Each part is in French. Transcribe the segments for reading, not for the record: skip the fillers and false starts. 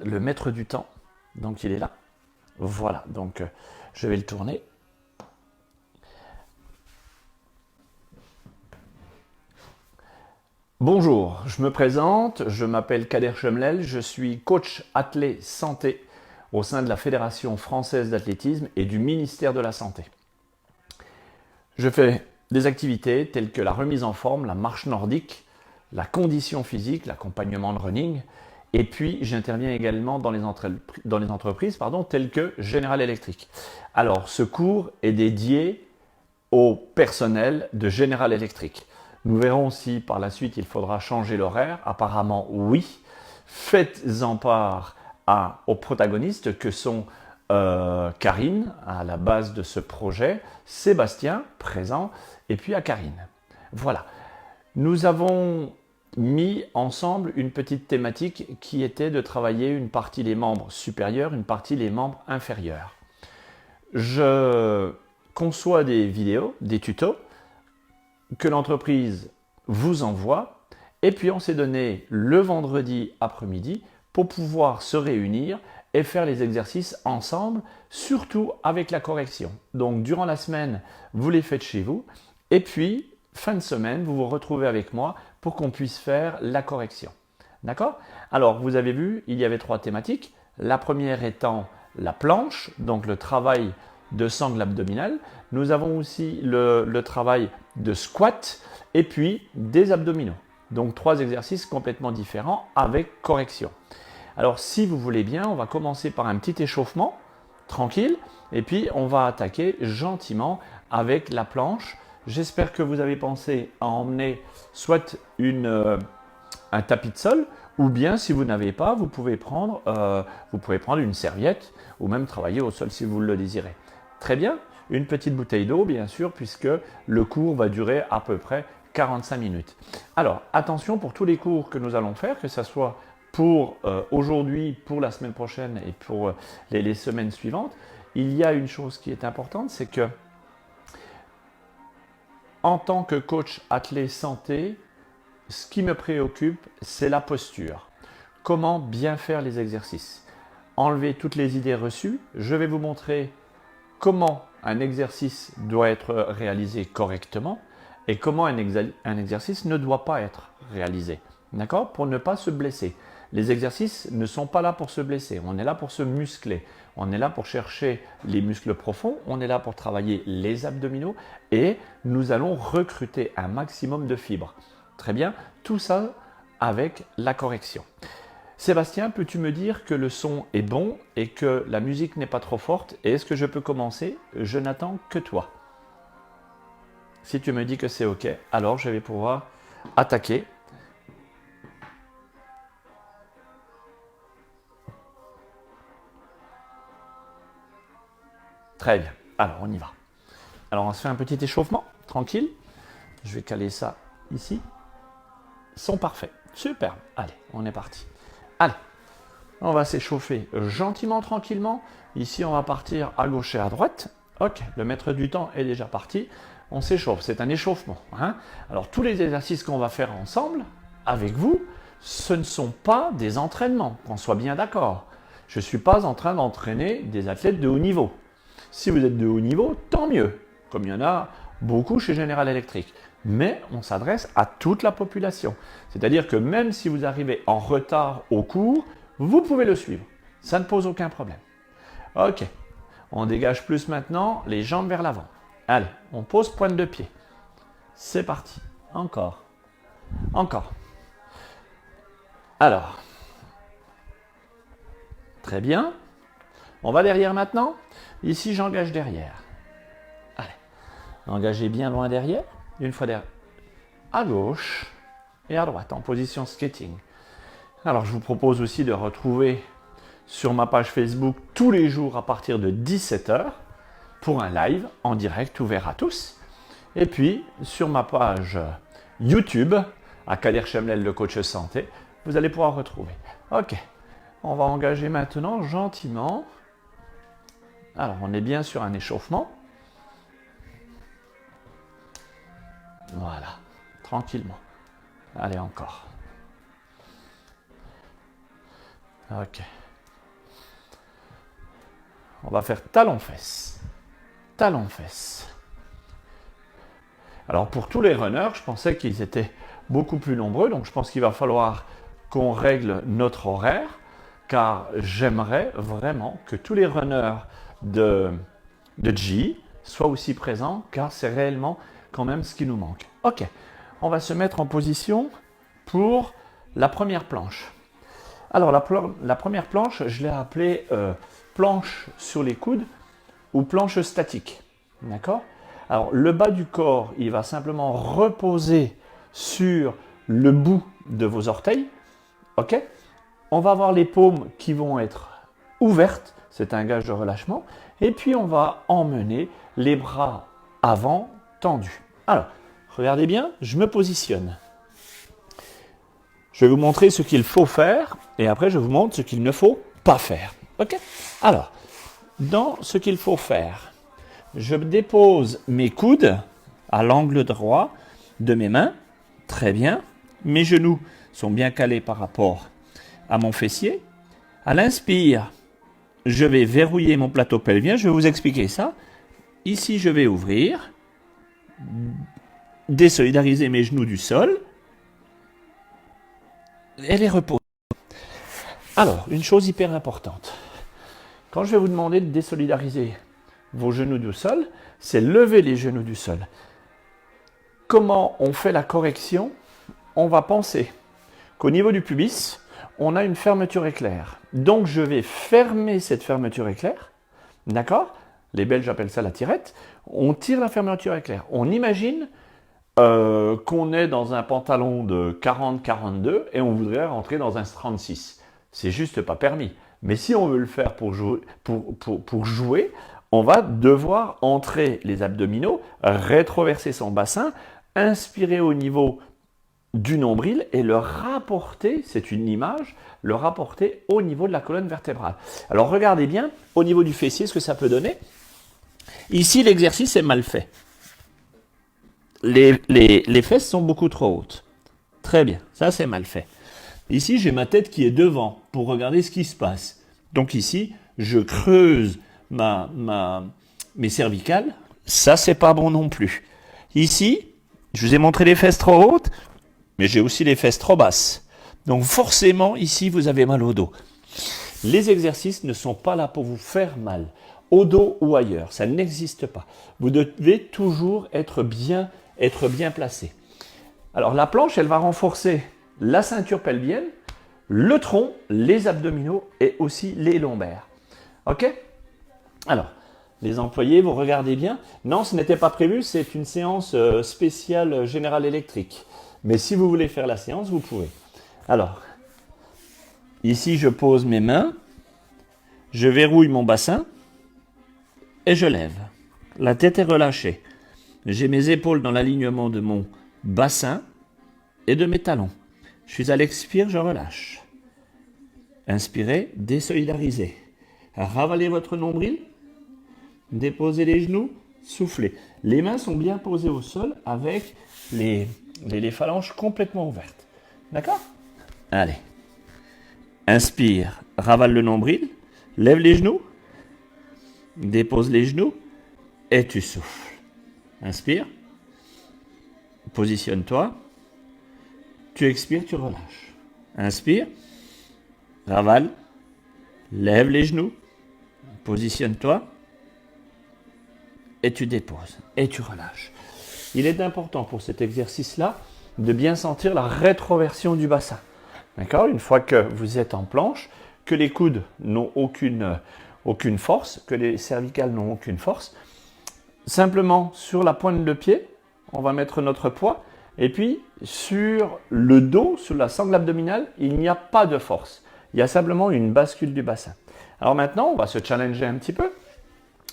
le maître du temps. Donc il est là. Voilà, donc je vais le tourner. Bonjour, je me présente, je m'appelle Kader Chemlel, je suis coach athlète santé au sein de la Fédération française d'athlétisme et du ministère de la Santé. Je fais des activités telles que la remise en forme, la marche nordique, la condition physique, l'accompagnement de running, et puis j'interviens également dans les entreprises telles que General Electric. Alors ce cours est dédié au personnel de General Electric. Nous verrons si par la suite il faudra changer l'horaire. Apparemment oui. Faites-en part aux protagonistes que sont Karine à la base de ce projet, Sébastien présent et puis à Karine. Voilà. Nous avons mis ensemble une petite thématique qui était de travailler une partie des membres supérieurs, une partie des membres inférieurs. Je conçois des vidéos, des tutos que l'entreprise vous envoie et puis on s'est donné le vendredi après-midi pour pouvoir se réunir et faire les exercices ensemble, surtout avec la correction. Donc durant la semaine, vous les faites chez vous et puis fin de semaine, vous vous retrouvez avec moi pour qu'on puisse faire la correction. D'accord? Alors vous avez vu, il y avait 3 thématiques. La première étant la planche, donc le travail de sangle abdominale. Nous avons aussi le travail de squat et puis des abdominaux. Donc 3 exercices complètement différents avec correction. Alors si vous voulez bien, on va commencer par un petit échauffement, tranquille, et puis on va attaquer gentiment avec la planche. J'espère que vous avez pensé à emmener soit un tapis de sol, ou bien si vous n'avez pas, vous pouvez prendre une serviette ou même travailler au sol si vous le désirez. Très bien, une petite bouteille d'eau bien sûr puisque le cours va durer à peu près 45 minutes. Alors attention pour tous les cours que nous allons faire, que ce soit pour aujourd'hui, pour la semaine prochaine et pour les semaines suivantes, il y a une chose qui est importante, c'est que en tant que coach athlète santé, ce qui me préoccupe, c'est la posture. Comment bien faire les exercices? Enlever toutes les idées reçues. Je vais vous montrer comment un exercice doit être réalisé correctement et comment un exercice ne doit pas être réalisé. D'accord? Pour ne pas se blesser. Les exercices ne sont pas là pour se blesser. On est là pour se muscler. On est là pour chercher les muscles profonds. On est là pour travailler les abdominaux et nous allons recruter un maximum de fibres. Très bien. Tout ça avec la correction. Sébastien, peux-tu me dire que le son est bon et que la musique n'est pas trop forte? Et est-ce que je peux commencer? Je n'attends que toi. Si tu me dis que c'est OK, alors je vais pouvoir attaquer. Très bien. Alors, on y va. Alors, on se fait un petit échauffement, tranquille. Je vais caler ça ici. Son parfait. Super. Allez, on est parti. Allez. On va s'échauffer gentiment, tranquillement. Ici, on va partir à gauche et à droite. Ok, le maître du temps est déjà parti. On s'échauffe, c'est un échauffement. Hein. Alors, tous les exercices qu'on va faire ensemble, avec vous, ce ne sont pas des entraînements, qu'on soit bien d'accord. Je ne suis pas en train d'entraîner des athlètes de haut niveau. Si vous êtes de haut niveau, tant mieux, comme il y en a beaucoup chez General Electric. Mais on s'adresse à toute la population. C'est-à-dire que même si vous arrivez en retard au cours, vous pouvez le suivre. Ça ne pose aucun problème. Ok, on dégage plus maintenant, les jambes vers l'avant. Allez, on pose pointe de pied. C'est parti. Encore. Encore. Alors. Très bien. On va derrière maintenant. Ici, j'engage derrière. Allez. Engagez bien loin derrière. Une fois derrière. À gauche et à droite, en position skating. Alors, je vous propose aussi de retrouver sur ma page Facebook tous les jours à partir de 17h pour un live en direct ouvert à tous. Et puis, sur ma page YouTube, à Kader Chemlel, le coach santé, vous allez pouvoir retrouver. Ok, on va engager maintenant gentiment. Alors, on est bien sur un échauffement. Voilà, tranquillement. Allez, encore. Ok. On va faire talon-fesse. Talon-fesse. Alors pour tous les runners, je pensais qu'ils étaient beaucoup plus nombreux, donc je pense qu'il va falloir qu'on règle notre horaire, car j'aimerais vraiment que tous les runners de G soient aussi présents, car c'est réellement quand même ce qui nous manque. Ok, on va se mettre en position pour la première planche. Alors la première planche, je l'ai appelée planche sur les coudes ou planche statique. D'accord? Alors le bas du corps, il va simplement reposer sur le bout de vos orteils. Ok? On va avoir les paumes qui vont être ouvertes, c'est un gage de relâchement. Et puis on va emmener les bras avant tendus. Alors, regardez bien, je me positionne. Je vais vous montrer ce qu'il faut faire et après je vous montre ce qu'il ne faut pas faire. Ok? Alors, dans ce qu'il faut faire, je dépose mes coudes à l'angle droit de mes mains. Très bien. Mes genoux sont bien calés par rapport à mon fessier. À l'inspire, je vais verrouiller mon plateau pelvien. Je vais vous expliquer ça. Ici, je vais ouvrir, désolidariser mes genoux du sol et les reposer. Alors, une chose hyper importante. Quand je vais vous demander de désolidariser vos genoux du sol, c'est lever les genoux du sol. Comment on fait la correction? On va penser qu'au niveau du pubis, on a une fermeture éclair. Donc je vais fermer cette fermeture éclair. D'accord? Les Belges appellent ça la tirette. On tire la fermeture éclair. On imagine qu'on est dans un pantalon de 40-42 et on voudrait rentrer dans un 36. C'est juste pas permis. Mais si on veut le faire pour jouer, on va devoir entrer les abdominaux, rétroverser son bassin, inspirer au niveau du nombril et le rapporter, c'est une image, le rapporter au niveau de la colonne vertébrale. Alors regardez bien, au niveau du fessier, ce que ça peut donner. Ici, l'exercice est mal fait. Les fesses sont beaucoup trop hautes. Très bien, ça c'est mal fait. Ici, j'ai ma tête qui est devant pour regarder ce qui se passe. Donc ici, je creuse mes cervicales. Ça, c'est pas bon non plus. Ici, je vous ai montré les fesses trop hautes, mais j'ai aussi les fesses trop basses. Donc forcément, ici, vous avez mal au dos. Les exercices ne sont pas là pour vous faire mal, au dos ou ailleurs. Ça n'existe pas. Vous devez toujours être bien placé. Alors la planche, elle va renforcer la ceinture pelvienne, le tronc, les abdominaux et aussi les lombaires. Ok? Alors, les employés, vous regardez bien. Non, ce n'était pas prévu, c'est une séance spéciale General Electric. Mais si vous voulez faire la séance, vous pouvez. Alors, ici, je pose mes mains, je verrouille mon bassin et je lève. La tête est relâchée. J'ai mes épaules dans l'alignement de mon bassin et de mes talons. Je suis à l'expire, je relâche. Inspirez, désolidarisez. Ravalez votre nombril, déposez les genoux, soufflez. Les mains sont bien posées au sol avec les phalanges complètement ouvertes. D'accord? Allez. Inspire, ravale le nombril, lève les genoux, dépose les genoux et tu souffles. Inspire, positionne-toi, tu expires, tu relâches. Inspire, ravale, lève les genoux, positionne-toi et tu déposes et tu relâches. Il est important pour cet exercice-là de bien sentir la rétroversion du bassin. D'accord? Une fois que vous êtes en planche, que les coudes n'ont aucune force, que les cervicales n'ont aucune force. Simplement sur la pointe de pied, on va mettre notre poids. Et puis sur le dos, sur la sangle abdominale, il n'y a pas de force. Il y a simplement une bascule du bassin. Alors maintenant, on va se challenger un petit peu.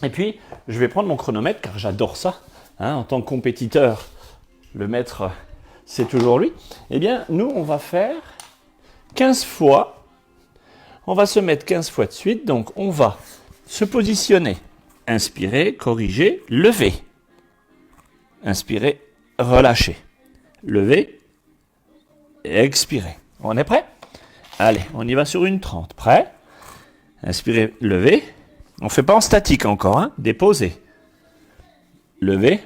Et puis, je vais prendre mon chronomètre car j'adore ça. En tant que compétiteur, le maître, c'est toujours lui. Eh bien, nous, on va faire 15 fois. On va se mettre 15 fois de suite. Donc, on va se positionner. Inspirez, corrigez, levez. Inspirez, relâchez. Levez, expirez. On est prêt? Allez, on y va sur une 30. Prêt? Inspirez, levez. On ne fait pas en statique encore, hein. Déposer. Lever.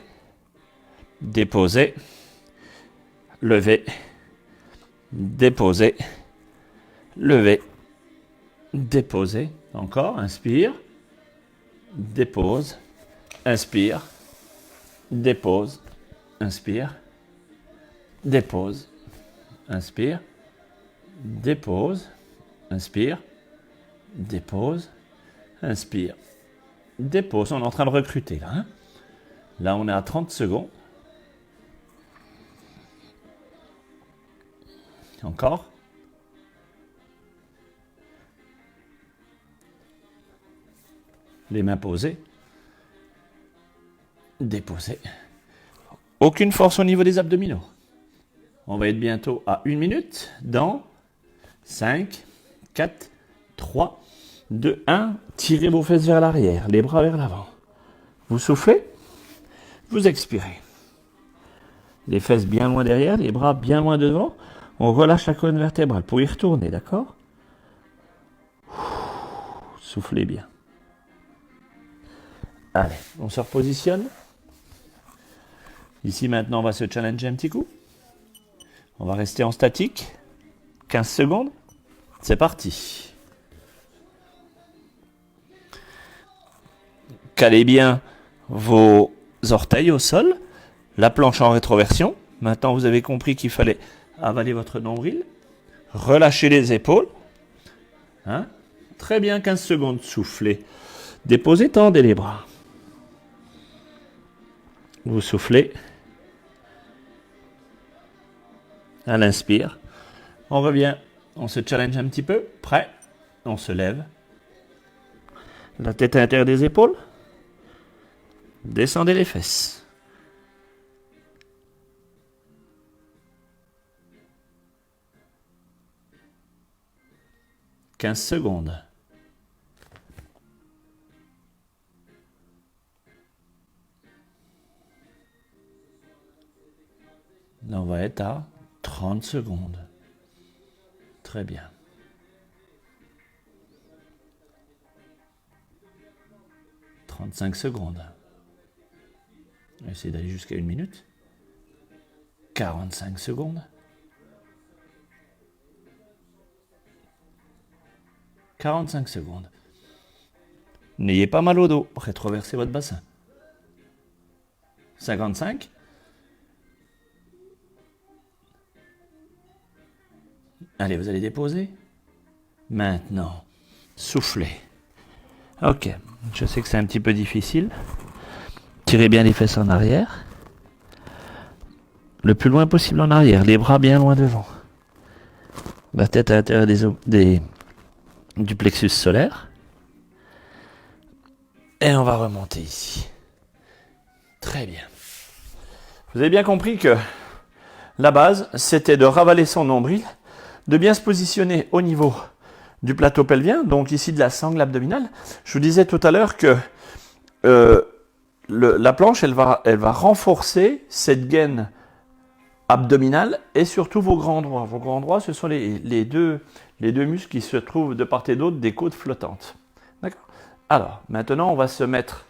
Déposer. Lever. Déposer. Lever. Déposer. Encore. Inspire. Dépose. Inspire. Dépose. Inspire. Dépose. Inspire. Dépose. Inspire. Dépose. Inspire. Dépose. On est en train de recruter là. Hein. Là, on est à 30 secondes. Encore. Les mains posées. Déposer. Aucune force au niveau des abdominaux. On va être bientôt à 1 minute. Dans 5, 4, 3, 2, 1. Tirez vos fesses vers l'arrière, les bras vers l'avant. Vous soufflez. Vous expirez. Les fesses bien loin derrière, les bras bien loin devant. On relâche la colonne vertébrale pour y retourner, d'accord? Soufflez bien. Allez, on se repositionne. Ici, maintenant, on va se challenger un petit coup. On va rester en statique. 15 secondes. C'est parti. Calez bien vos orteils au sol. La planche en rétroversion. Maintenant, vous avez compris qu'il fallait avaler votre nombril. Relâchez les épaules. Hein? Très bien, 15 secondes. Soufflez. Déposez, tendez les bras. Vous soufflez. À l'inspire. On revient. On se challenge un petit peu. Prêt? On se lève. La tête à l'intérieur des épaules. Descendez les fesses. « 15 secondes. Là, on va être à 30 secondes. Très bien. 35 secondes. On va essayer d'aller jusqu'à 1 minute. 45 secondes. 45 secondes. N'ayez pas mal au dos. Rétroversez votre bassin. 55. Allez, vous allez déposer. Maintenant, soufflez. Ok, je sais que c'est un petit peu difficile. Tirez bien les fesses en arrière. Le plus loin possible en arrière, les bras bien loin devant. La tête à l'intérieur du plexus solaire. Et on va remonter ici. Très bien. Vous avez bien compris que la base, c'était de ravaler son nombril, de bien se positionner au niveau du plateau pelvien, donc ici de la sangle abdominale. Je vous disais tout à l'heure que la planche, elle va renforcer cette gaine abdominale et surtout vos grands droits. Vos grands droits, ce sont les deux muscles qui se trouvent de part et d'autre des côtes flottantes. D'accord ? Alors, maintenant, on va se mettre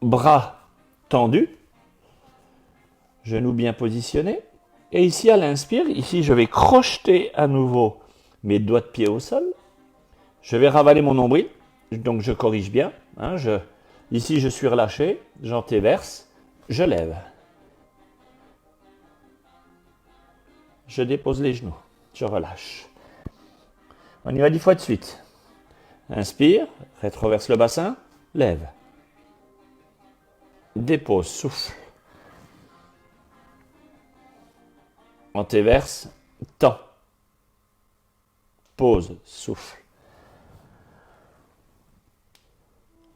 bras tendus, genoux bien positionnés. Et ici, à l'inspire, ici, je vais crocheter à nouveau mes doigts de pied au sol. Je vais ravaler mon nombril. Donc, je corrige bien. Hein, ici, je suis relâché. J'antéverse. Je lève. Je dépose les genoux. Je relâche. On y va 10 fois de suite. Inspire. Rétroverse le bassin. Lève. Dépose. Souffle. Antéverse. Tend. Pose. Souffle.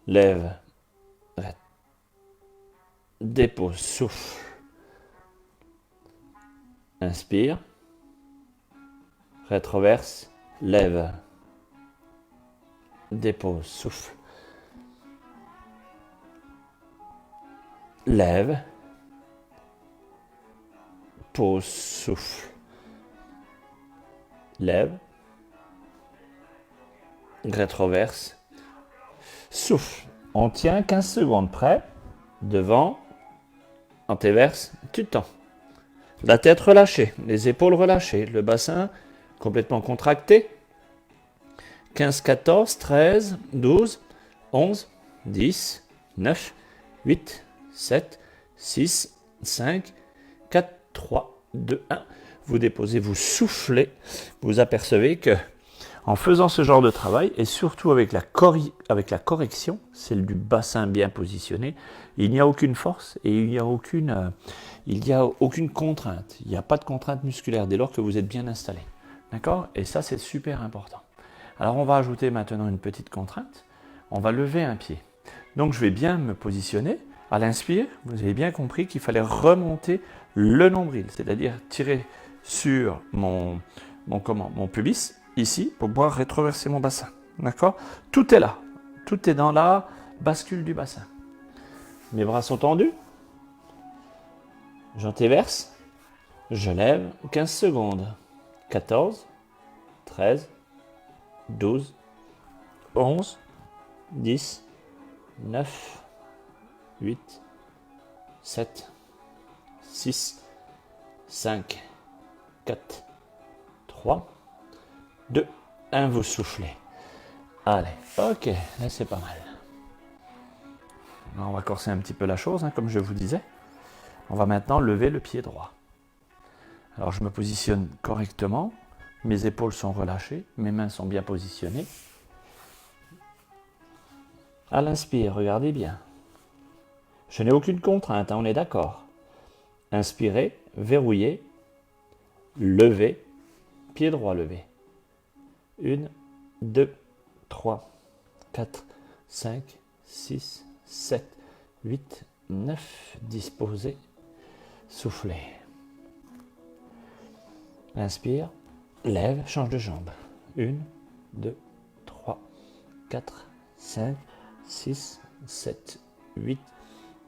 Lève. Dépose. Souffle. Inspire. Rétroverse. Lève. Dépose. Souffle. Lève. Pose. Souffle. Lève. rétroverse, souffle. On tient 15 secondes, prêt, devant, antéverse, tu tends. La tête relâchée, les épaules relâchées, le bassin complètement contracté. 15, 14, 13, 12, 11, 10, 9, 8, 7, 6, 5, 4, 3, 2, 1. Vous déposez, vous soufflez. Vous apercevez que en faisant ce genre de travail, et surtout avec la correction, celle du bassin bien positionné, il n'y a aucune force et il n'y a aucune contrainte. Il n'y a pas de contrainte musculaire dès lors que vous êtes bien installé. D'accord? Et ça, c'est super important. Alors, on va ajouter maintenant une petite contrainte. On va lever un pied. Donc, je vais bien me positionner. À l'inspire, vous avez bien compris qu'il fallait remonter le nombril, c'est-à-dire tirer sur mon pubis, ici, pour pouvoir rétroverser mon bassin. D'accord? Tout est là. Tout est dans la bascule du bassin. Mes bras sont tendus. J'antéverse. Je lève 15 secondes. 14, 13, 12, 11, 10, 9, 8, 7, 6, 5, 4, 3, 2, 1, vous soufflez. Allez, ok, là c'est pas mal. On va corser un petit peu la chose, comme je vous disais. On va maintenant lever le pied droit. Alors je me positionne correctement, mes épaules sont relâchées, mes mains sont bien positionnées. À l'inspire, regardez bien. Je n'ai aucune contrainte, on est d'accord. Inspirez, verrouillez, levez, pied droit levé. 1, 2, 3, 4, 5, 6, 7, 8, 9, disposez, soufflez. Inspire, lève, change de jambe. 1, 2, 3, 4, 5, 6, 7, 8,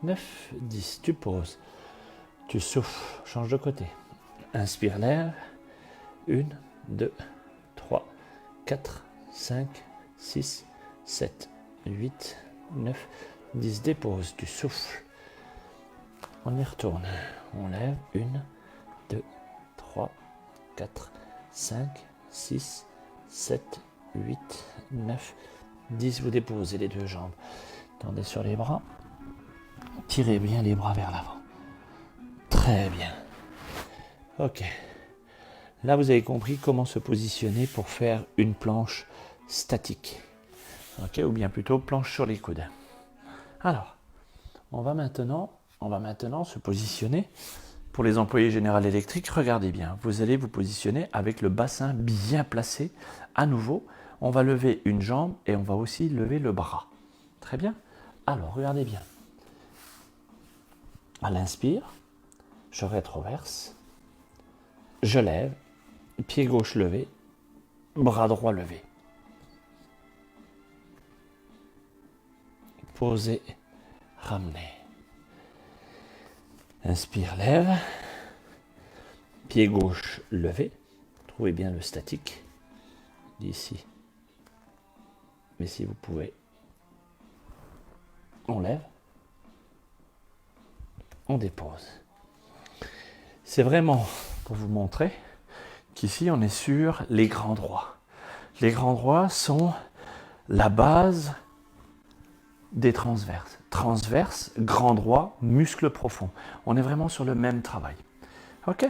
9, 10. Tu poses. Tu souffles, change de côté. Inspire, lève. 1, 2, 3, 4, 5, 6, 7, 8, 9, 10. Dépose, tu souffles. On y retourne. On lève. 1, 2, 3, 4, 5, 6, 7, 8, 9, 10. Vous déposez les deux jambes. Tendez sur les bras. Tirez bien les bras vers l'avant. Très bien. Ok. Là, vous avez compris comment se positionner pour faire une planche statique. Ok, ou bien plutôt planche sur les coudes. Alors, on va maintenant se positionner. Pour les employés General Electric, regardez bien. Vous allez vous positionner avec le bassin bien placé. À nouveau, on va lever une jambe et on va aussi lever le bras. Très bien. Alors, regardez bien. À l'inspire, je rétroverse, je lève, pied gauche levé, bras droit levé. Posez, ramenez. Inspire, lève, pied gauche levé. Trouvez bien le statique d'ici. Mais si vous pouvez, on lève, on dépose. C'est vraiment pour vous montrer qu'ici on est sur les grands droits. Les grands droits sont la base des transverses. Transverse, grand droit, muscle profond. On est vraiment sur le même travail. Ok?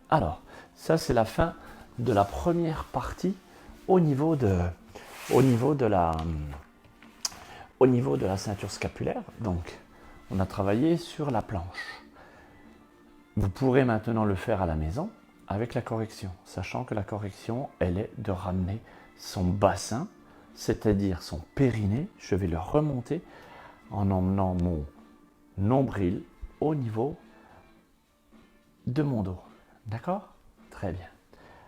Alors, ça c'est la fin de la première partie au niveau de la ceinture scapulaire. Donc, on a travaillé sur la planche. Vous pourrez maintenant le faire à la maison avec la correction, sachant que la correction, elle est de ramener son bassin, c'est-à-dire son périnée. Je vais le remonter en emmenant mon nombril au niveau de mon dos. D'accord? Très bien.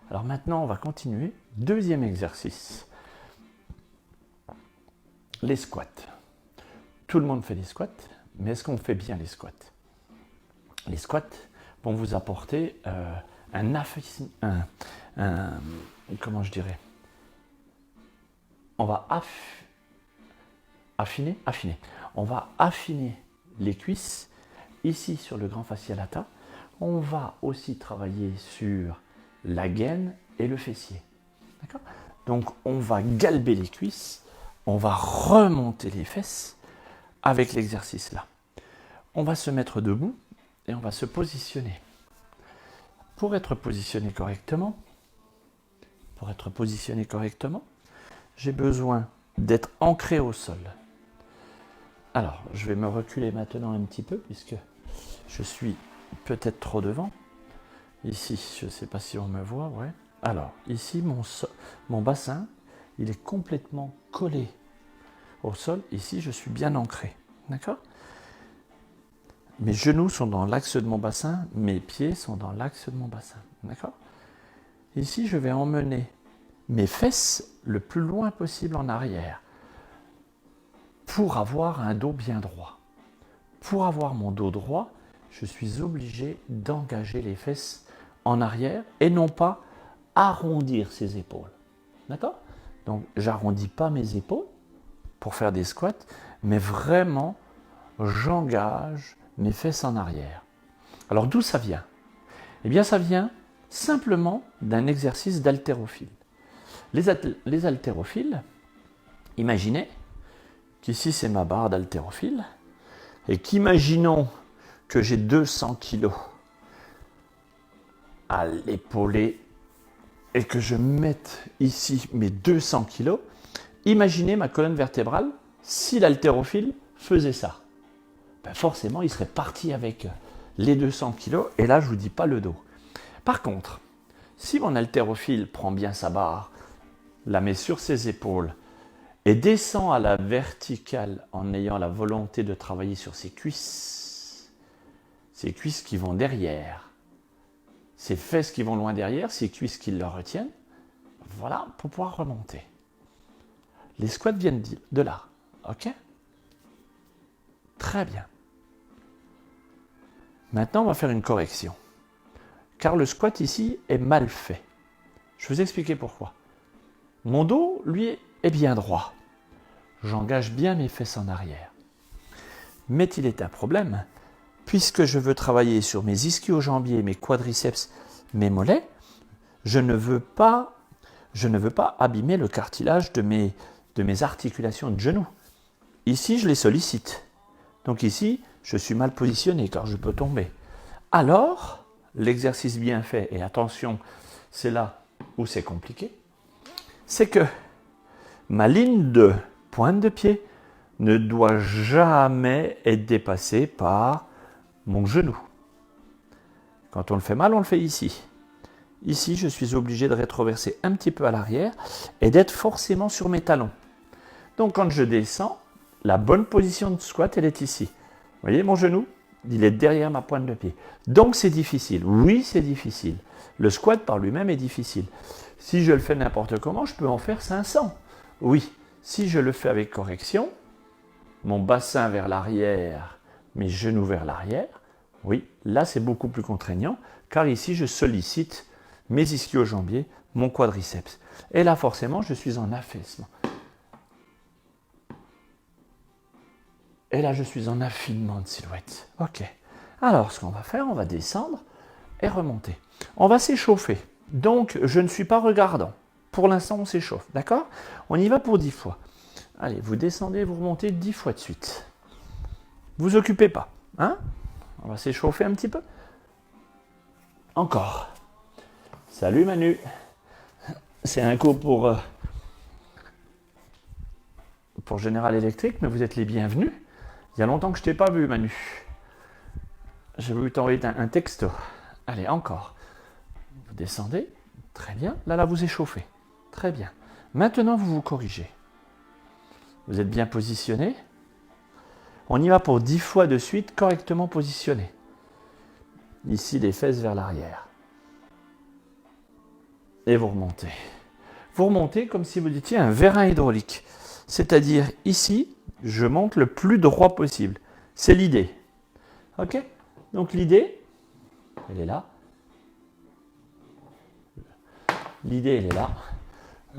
Alors maintenant, on va continuer. Deuxième exercice. Les squats. Tout le monde fait des squats, mais est-ce qu'on fait bien les squats? Les squats vont vous apporter comment je dirais, on va affiner. On va affiner les cuisses, ici sur le grand fascia lata. On va aussi travailler sur la gaine et le fessier. D'accord ? Donc on va galber les cuisses, on va remonter les fesses avec l'exercice là. On va se mettre debout et on va se positionner. Pour être positionné correctement, j'ai besoin d'être ancré au sol. Alors, je vais me reculer maintenant un petit peu puisque je suis peut-être trop devant. Ici, je ne sais pas si on me voit, ouais. Alors, ici, mon bassin, il est complètement collé au sol. Ici, je suis bien ancré, d'accord ? Mes genoux sont dans l'axe de mon bassin, mes pieds sont dans l'axe de mon bassin, d'accord ? Ici, je vais emmener mes fesses le plus loin possible en arrière pour avoir un dos bien droit. Pour avoir mon dos droit, je suis obligé d'engager les fesses en arrière et non pas arrondir ses épaules. D'accord ? Donc, j'arrondis pas mes épaules pour faire des squats, mais vraiment, j'engage mes fesses en arrière. Alors, d'où ça vient ? Eh bien, ça vient simplement d'un exercice d'haltérophile. Les haltérophiles, imaginez qu'ici, c'est ma barre d'haltérophile et qu'imaginons que j'ai 200 kg à l'épaulet et que je mette ici mes 200 kg, imaginez ma colonne vertébrale si l'haltérophile faisait ça. Ben forcément, il serait parti avec les 200 kg et là, je ne vous dis pas le dos. Par contre, si mon haltérophile prend bien sa barre, la met sur ses épaules et descend à la verticale en ayant la volonté de travailler sur ses cuisses qui vont derrière, ses fesses qui vont loin derrière, ses cuisses qui le retiennent, voilà, pour pouvoir remonter. Les squats viennent de là, ok ? Très bien. Maintenant, on va faire une correction. Car le squat ici est mal fait. Je vais vous expliquer pourquoi. Mon dos, lui, est bien droit. J'engage bien mes fesses en arrière. Mais il est un problème, puisque je veux travailler sur mes ischio-jambiers, mes quadriceps, mes mollets, je ne veux pas abîmer le cartilage de mes articulations de genoux. Ici, je les sollicite. Donc ici, je suis mal positionné car je peux tomber. Alors, l'exercice bien fait, et attention, c'est là où c'est compliqué, c'est que ma ligne de pointe de pied ne doit jamais être dépassée par mon genou. Quand on le fait mal, on le fait ici. Ici, je suis obligé de rétroverser un petit peu à l'arrière et d'être forcément sur mes talons. Donc quand je descends, la bonne position de squat, elle est ici. Vous voyez, mon genou, il est derrière ma pointe de pied. Donc c'est difficile. Oui, c'est difficile. Le squat par lui-même est difficile. Si je le fais n'importe comment, je peux en faire 500. Oui, si je le fais avec correction, mon bassin vers l'arrière, mes genoux vers l'arrière, oui, là c'est beaucoup plus contraignant, car ici je sollicite mes ischio-jambiers, mon quadriceps. Et là forcément, je suis en affaissement. Et là, je suis en affinement de silhouette. Ok. Alors, ce qu'on va faire, on va descendre et remonter. On va s'échauffer. Donc, je ne suis pas regardant. Pour l'instant, on s'échauffe. D'accord ? On y va pour 10 fois. Allez, vous descendez, vous remontez 10 fois de suite. Vous occupez pas. Hein ? On va s'échauffer un petit peu. Encore. Salut Manu. C'est un coup pour General Electric, mais vous êtes les bienvenus. Il y a longtemps que je ne t'ai pas vu, Manu. J'ai voulu t'envoyer un texto. Allez, encore. Vous descendez. Très bien. Là, vous échauffez. Très bien. Maintenant, vous vous corrigez. Vous êtes bien positionné. On y va pour 10 fois de suite, correctement positionné. Ici, les fesses vers l'arrière. Et vous remontez. Vous remontez comme si vous étiez un vérin hydraulique. C'est-à-dire, ici, je monte le plus droit possible. C'est l'idée. Ok ? Donc l'idée, elle est là. L'idée, elle est là.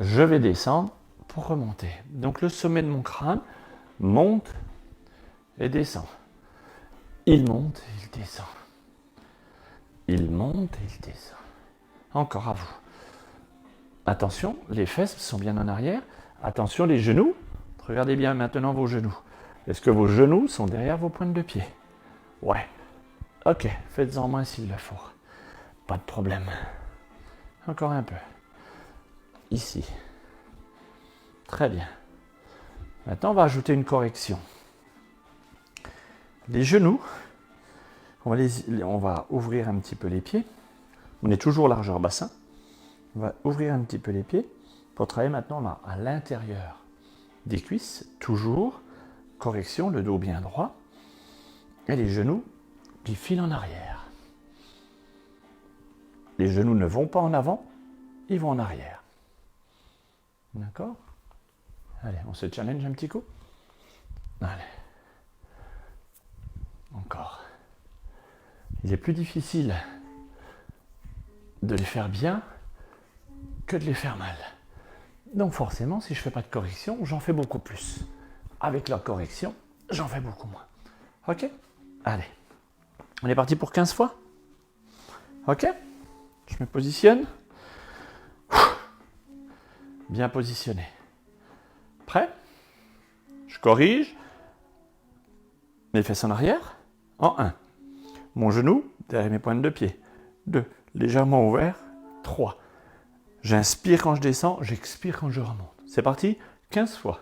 Je vais descendre pour remonter. Donc le sommet de mon crâne monte et descend. Il monte et il descend. Il monte et il descend. Encore à vous. Attention, les fesses sont bien en arrière. Attention, les genoux. Regardez bien maintenant vos genoux. Est-ce que vos genoux sont derrière vos pointes de pied? Ouais. Ok, faites-en moins s'il le faut. Pas de problème. Encore un peu. Ici. Très bien. Maintenant, on va ajouter une correction. Les genoux, on va ouvrir un petit peu les pieds. On est toujours largeur bassin. On va ouvrir un petit peu les pieds pour travailler maintenant là, à l'intérieur des cuisses. Toujours, correction, le dos bien droit. Et les genoux qui filent en arrière. Les genoux ne vont pas en avant, ils vont en arrière. D'accord? Allez, on se challenge un petit coup. Allez. Encore. Il est plus difficile de les faire bien que de les faire mal. Donc forcément, si je ne fais pas de correction, j'en fais beaucoup plus. Avec la correction, j'en fais beaucoup moins. Ok? Allez. On est parti pour 15 fois? Ok? Je me positionne. Bien positionné. Prêt? Je corrige. Mes fesses en arrière. En 1. Mon genou derrière mes pointes de pied. 2. Légèrement ouvert. 3. J'inspire quand je descends, j'expire quand je remonte. C'est parti, 15 fois.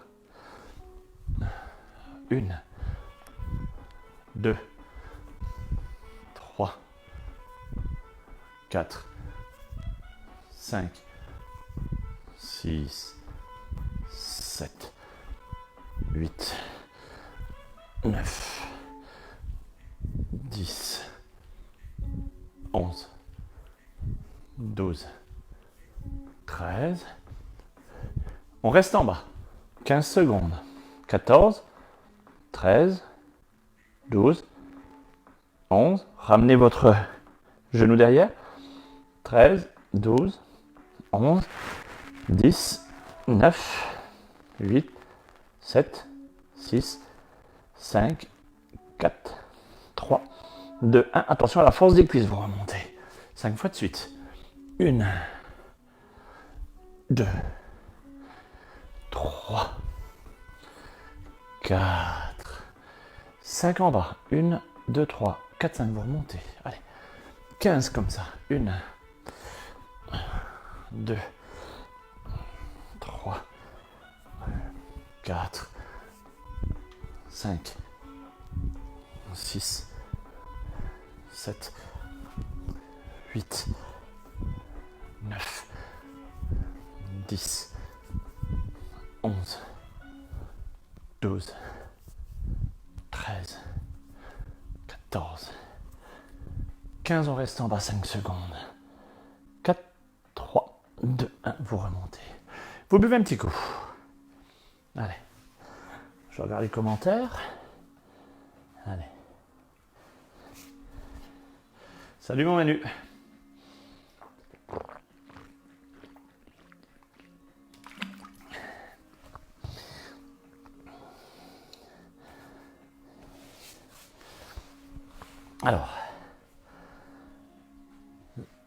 1, 2, 3, 4, 5, 6, 7, 8, 9, 10, 11, 12, 13. On reste en bas. 15 secondes. 14, 13, 12, 11. Ramenez votre genou derrière. 13, 12, 11, 10, 9, 8, 7, 6, 5, 4, 3, 2, 1. Attention à la force des cuisses, vous remontez. 5 fois de suite. 1, 2, 3, 4, 5 en bas. 1, 2, 3, 4, 5. Vous remontez. Allez. 15 comme ça. 1, 2, 3, 4, 5, 6, 7, 8, 9, 10, 11, 12, 13, 14, 15, on reste en bas 5 secondes. 4, 3, 2, 1, vous remontez. Vous buvez un petit coup. Allez. Je regarde les commentaires. Allez. Salut mon Manu. Alors,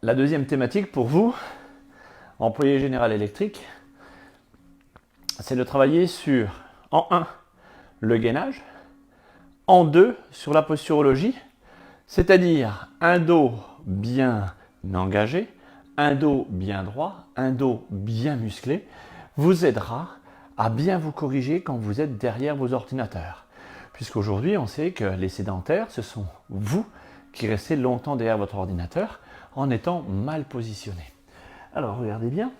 la deuxième thématique pour vous, employé général électrique, c'est de travailler sur, en 1, le gainage, en 2, sur la posturologie, c'est-à-dire un dos bien engagé, un dos bien droit, un dos bien musclé, vous aidera à bien vous corriger quand vous êtes derrière vos ordinateurs. Puisqu'aujourd'hui, on sait que les sédentaires, ce sont vous qui restez longtemps derrière votre ordinateur en étant mal positionné. Alors, regardez bien.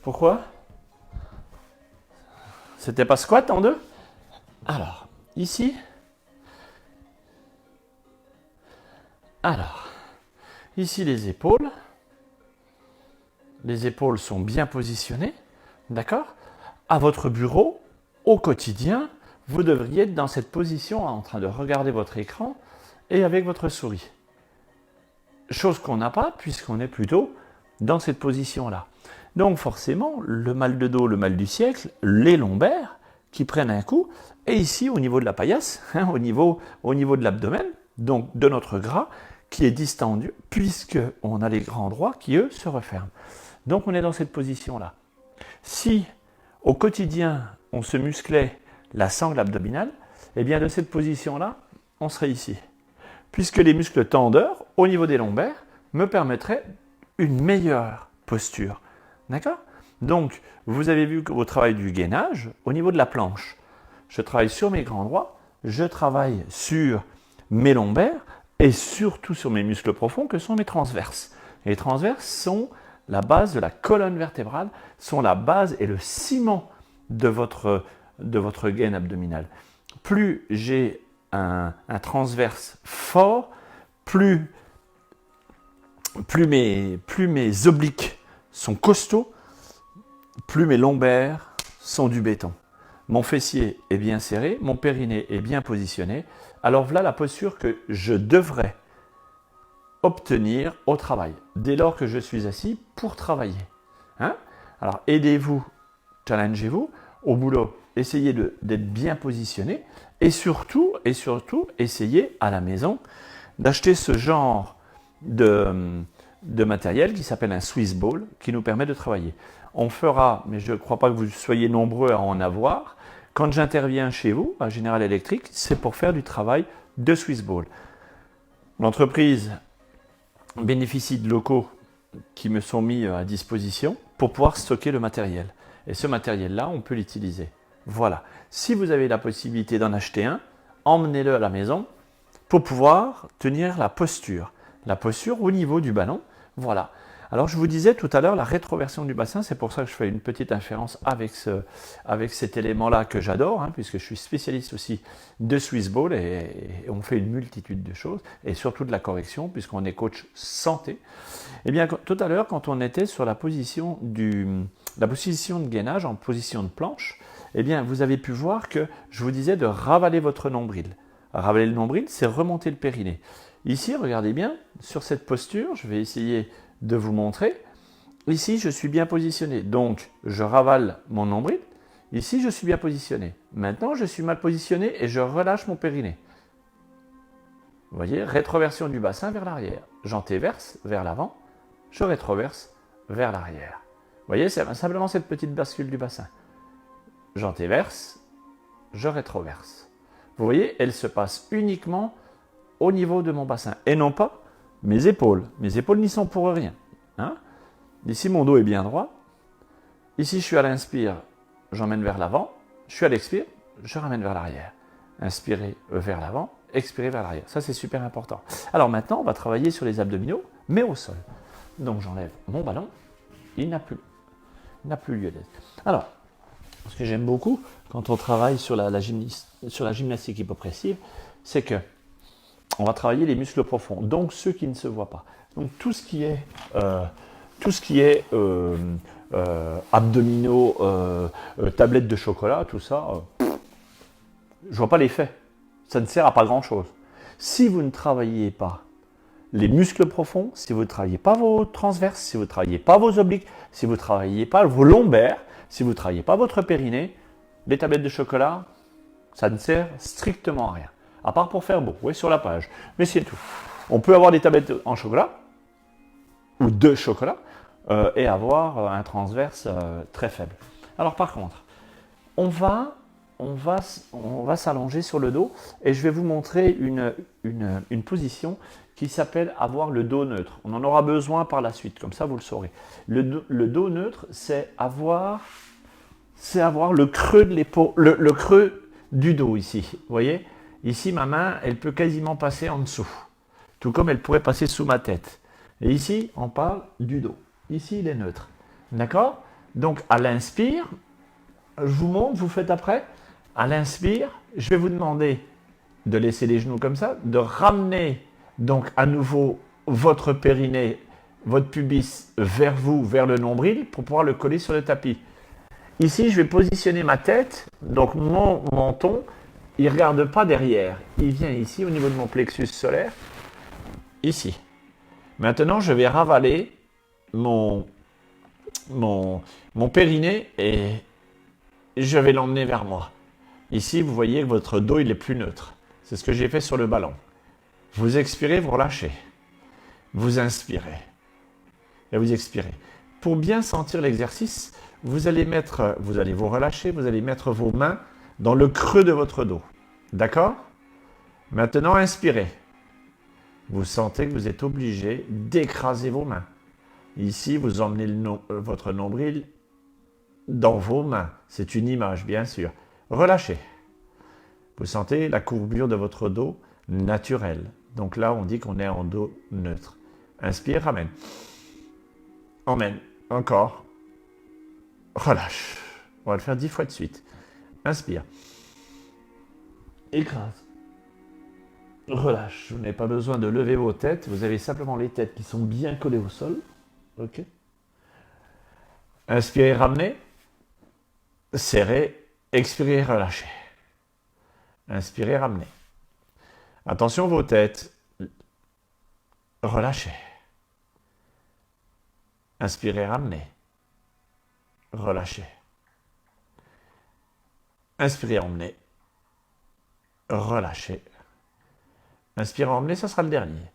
Pourquoi? C'était pas squat en 2? Alors, ici. Alors, ici les épaules. Les épaules sont bien positionnées. D'accord? À votre bureau, au quotidien, vous devriez être dans cette position en train de regarder votre écran et avec votre souris. Chose qu'on n'a pas puisqu'on est plutôt dans cette position-là. Donc forcément, le mal de dos, le mal du siècle, les lombaires qui prennent un coup, et ici au niveau de la paillasse, au niveau de l'abdomen, donc de notre gras, qui est distendu, puisqu'on a les grands endroits qui, eux, se referment. Donc on est dans cette position-là. Si au quotidien, on se musclait la sangle abdominale, eh bien de cette position-là, on serait ici. Puisque les muscles tendeurs, au niveau des lombaires, me permettraient une meilleure posture. D'accord? Donc, vous avez vu au travail du gainage, au niveau de la planche, je travaille sur mes grands droits, je travaille sur mes lombaires et surtout sur mes muscles profonds que sont mes transverses. Et les transverses sont la base de la colonne vertébrale, sont la base et le ciment de votre gaine abdominale. Plus j'ai un transverse fort, plus mes obliques sont costauds, plus mes lombaires sont du béton. Mon fessier est bien serré, mon périnée est bien positionné. Alors voilà la posture que je devrais obtenir au travail, dès lors que je suis assis pour travailler. Hein? Alors aidez-vous, challengez-vous, au boulot, essayez d'être bien positionné et surtout, essayez à la maison d'acheter ce genre de matériel qui s'appelle un Swiss Ball qui nous permet de travailler. On fera, mais je ne crois pas que vous soyez nombreux à en avoir, quand j'interviens chez vous, à General Electric, c'est pour faire du travail de Swiss Ball. L'entreprise bénéficie de locaux qui me sont mis à disposition pour pouvoir stocker le matériel. Et ce matériel-là, on peut l'utiliser. Voilà. Si vous avez la possibilité d'en acheter un, emmenez-le à la maison pour pouvoir tenir la posture. La posture au niveau du ballon. Voilà. Alors je vous disais tout à l'heure la rétroversion du bassin, c'est pour ça que je fais une petite inférence avec cet élément-là que j'adore, hein, puisque je suis spécialiste aussi de Swiss Ball et on fait une multitude de choses, et surtout de la correction, puisqu'on est coach santé. Eh bien tout à l'heure, quand on était sur la position de gainage en position de planche, eh bien vous avez pu voir que je vous disais de ravaler votre nombril. Ravaler le nombril, c'est remonter le périnée. Ici, regardez bien, sur cette posture, je vais essayer de vous montrer. Ici, je suis bien positionné, donc je ravale mon nombril. Ici, je suis bien positionné. Maintenant, je suis mal positionné et je relâche mon périnée. Vous voyez, rétroversion du bassin vers l'arrière. J'antéverse vers l'avant, je rétroverse vers l'arrière. Vous voyez, c'est simplement cette petite bascule du bassin. J'antéverse, je rétroverse. Vous voyez, elle se passe uniquement au niveau de mon bassin et non pas mes épaules. Mes épaules n'y sont pour rien. Hein? Ici, mon dos est bien droit. Ici, je suis à l'inspire, j'emmène vers l'avant. Je suis à l'expire, je ramène vers l'arrière. Inspirez vers l'avant, expirez vers l'arrière. Ça, c'est super important. Alors maintenant, on va travailler sur les abdominaux, mais au sol. Donc, j'enlève mon ballon. Il n'a plus lieu d'être. Alors, ce que j'aime beaucoup quand on travaille sur la gymnastique hypopressive, c'est que on va travailler les muscles profonds, donc ceux qui ne se voient pas. Donc tout ce qui est abdominaux, tablettes de chocolat, tout ça, je vois pas l'effet. Ça ne sert à pas grand-chose. Si vous ne travaillez pas les muscles profonds, si vous ne travaillez pas vos transverses, si vous ne travaillez pas vos obliques, si vous ne travaillez pas vos lombaires, si vous ne travaillez pas votre périnée, les tablettes de chocolat, ça ne sert strictement à rien. À part pour faire beau, oui, sur la page. Mais c'est tout. On peut avoir des tablettes en chocolat, ou de chocolat, et avoir un transverse très faible. Alors par contre, on va s'allonger sur le dos, et je vais vous montrer une position qui s'appelle avoir le dos neutre. On en aura besoin par la suite, comme ça vous le saurez. Le dos neutre, c'est avoir le creux de l'épaule, le creux du dos ici, vous voyez ? Ici, ma main, elle peut quasiment passer en dessous, tout comme elle pourrait passer sous ma tête. Et ici, on parle du dos. Ici, il est neutre. D'accord? Donc, à l'inspire, je vous montre, vous faites après. À l'inspire, je vais vous demander de laisser les genoux comme ça, de ramener donc à nouveau votre périnée, votre pubis vers vous, vers le nombril, pour pouvoir le coller sur le tapis. Ici, je vais positionner ma tête, donc mon menton, il ne regarde pas derrière, il vient ici au niveau de mon plexus solaire, ici. Maintenant, je vais ravaler mon mon périnée et je vais l'emmener vers moi. Ici, vous voyez que votre dos, il est plus neutre. C'est ce que j'ai fait sur le ballon. Vous expirez, vous relâchez. Vous inspirez. Et vous expirez. Pour bien sentir l'exercice, vous allez vous relâcher, vous allez mettre vos mains dans le creux de votre dos. D'accord? Maintenant, inspirez. Vous sentez que vous êtes obligé d'écraser vos mains. Ici, vous emmenez votre nombril dans vos mains. C'est une image, bien sûr. Relâchez. Vous sentez la courbure de votre dos naturelle. Donc là, on dit qu'on est en dos neutre. Inspire, ramène. Emmène. Encore. Relâche. On va le faire 10 fois de suite. Inspire. Écrase. Relâche. Vous n'avez pas besoin de lever vos têtes. Vous avez simplement les têtes qui sont bien collées au sol. Ok. Inspirez, ramenez. Serrez. Expirez, relâchez. Inspirez, ramenez. Attention vos têtes. Relâchez. Inspirez, ramenez. Relâchez. Inspirez, emmenez. Relâchez. Inspirez, emmenez, ça sera le dernier.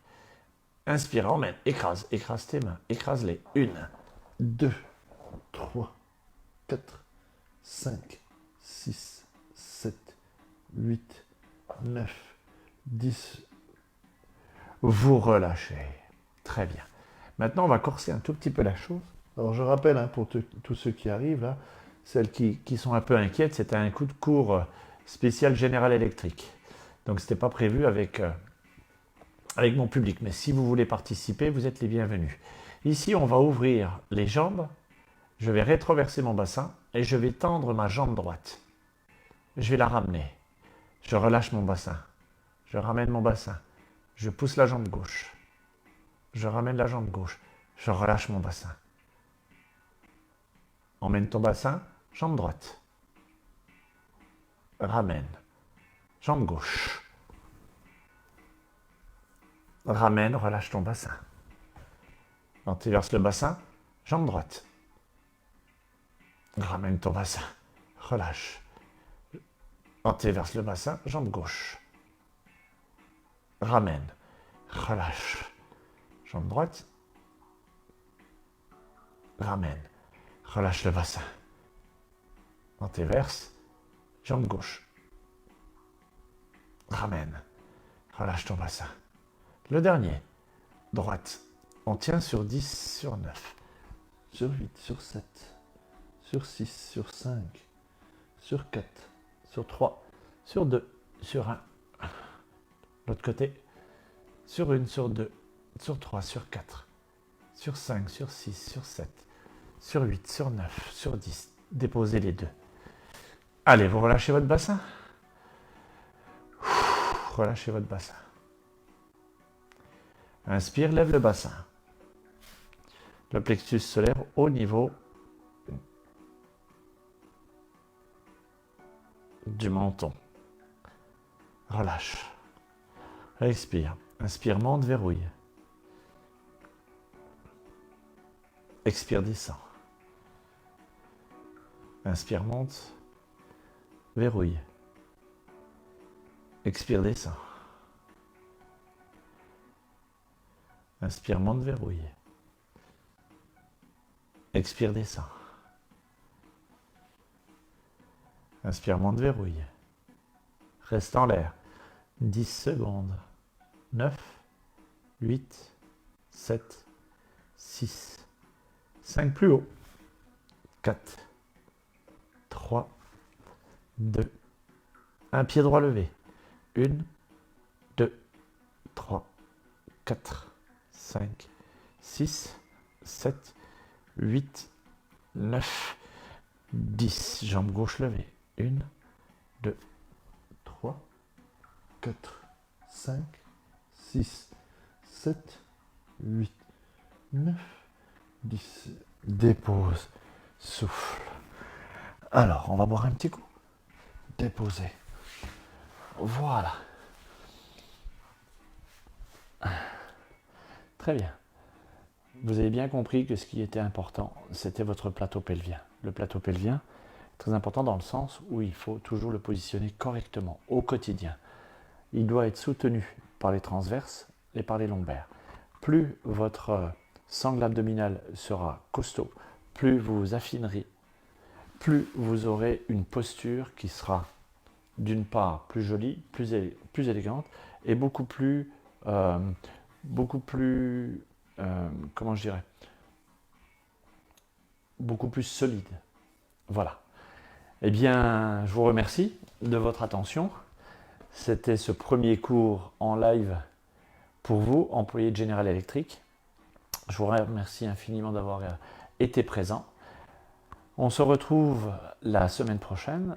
Inspire, emmène, écrase, écrase tes mains, écrase-les. 1, 2, 3, 4, 5, 6, 7, 8, 9, 10. Vous relâchez. Très bien. Maintenant, on va corser un tout petit peu la chose. Alors, je rappelle, pour tous ceux qui arrivent, là, celles qui sont un peu inquiètes, c'était un coup de cours spécial General Electric. Donc, ce n'était pas prévu avec mon public. Mais si vous voulez participer, vous êtes les bienvenus. Ici, on va ouvrir les jambes. Je vais rétroverser mon bassin et je vais tendre ma jambe droite. Je vais la ramener. Je relâche mon bassin. Je ramène mon bassin. Je pousse la jambe gauche. Je ramène la jambe gauche. Je relâche mon bassin. Emmène ton bassin, jambe droite. Ramène. Jambe gauche. Ramène, relâche ton bassin. Antéverse le bassin, jambe droite. Ramène ton bassin. Relâche. Antéverse le bassin, jambe gauche. Ramène. Relâche. Jambe droite. Ramène. Relâche le bassin. Antéverse. Jambe gauche. Ramène. Relâche ton bassin. Le dernier. Droite. On tient sur 10, sur 9. Sur 8, sur 7. Sur 6, sur 5. Sur 4. Sur 3. Sur 2. Sur 1. L'autre côté. Sur 1, sur 2. Sur 3, sur 4. Sur 5, sur 6, sur 7. Sur 8, sur 9, sur 10. Déposez les deux. Allez, vous relâchez votre bassin. Relâchez votre bassin. Inspire, lève le bassin. Le plexus se lève au niveau du menton. Relâche. Expire. Inspire, monte, verrouille. Expire, descend. Inspire, monte, verrouille. Expire, descend. Inspire, monte, verrouille. Expire, descend. Inspire, monte, verrouille. Reste en l'air. 10 secondes. 9, 8, 7, 6, 5 plus haut. 4, 3, 2, un pied droit levé. 1, 2, 3, 4, 5, 6, 7, 8, 9, 10. Jambe gauche levée. 1, 2, 3, 4, 5, 6, 7, 8, 9, 10. Dépose. Souffle. Alors, on va boire un petit coup. Déposer. Voilà. Très bien. Vous avez bien compris que ce qui était important, c'était votre plateau pelvien. Le plateau pelvien, très important dans le sens où il faut toujours le positionner correctement au quotidien. Il doit être soutenu par les transverses et par les lombaires. Plus votre sangle abdominale sera costaud, plus vous affinerez, plus vous aurez une posture qui sera d'une part plus jolie, plus élégante et comment je dirais, beaucoup plus solide. Voilà. Eh bien, je vous remercie de votre attention. C'était ce premier cours en live pour vous, employés de General Electric. Je vous remercie infiniment d'avoir été présent. On se retrouve la semaine prochaine,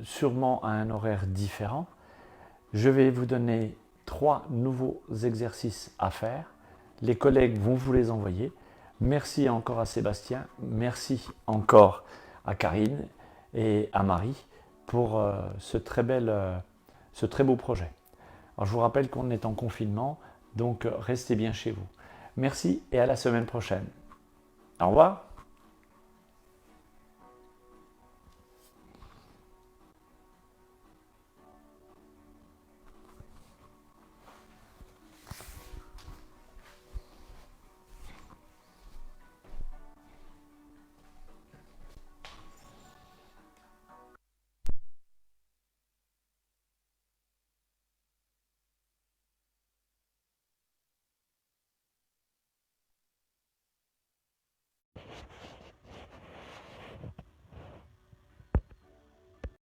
sûrement à un horaire différent. Je vais vous donner 3 nouveaux exercices à faire. Les collègues vont vous les envoyer. Merci encore à Sébastien, merci encore à Karine et à Marie pour ce très beau projet. Alors, je vous rappelle qu'on est en confinement, donc restez bien chez vous. Merci et à la semaine prochaine. Au revoir.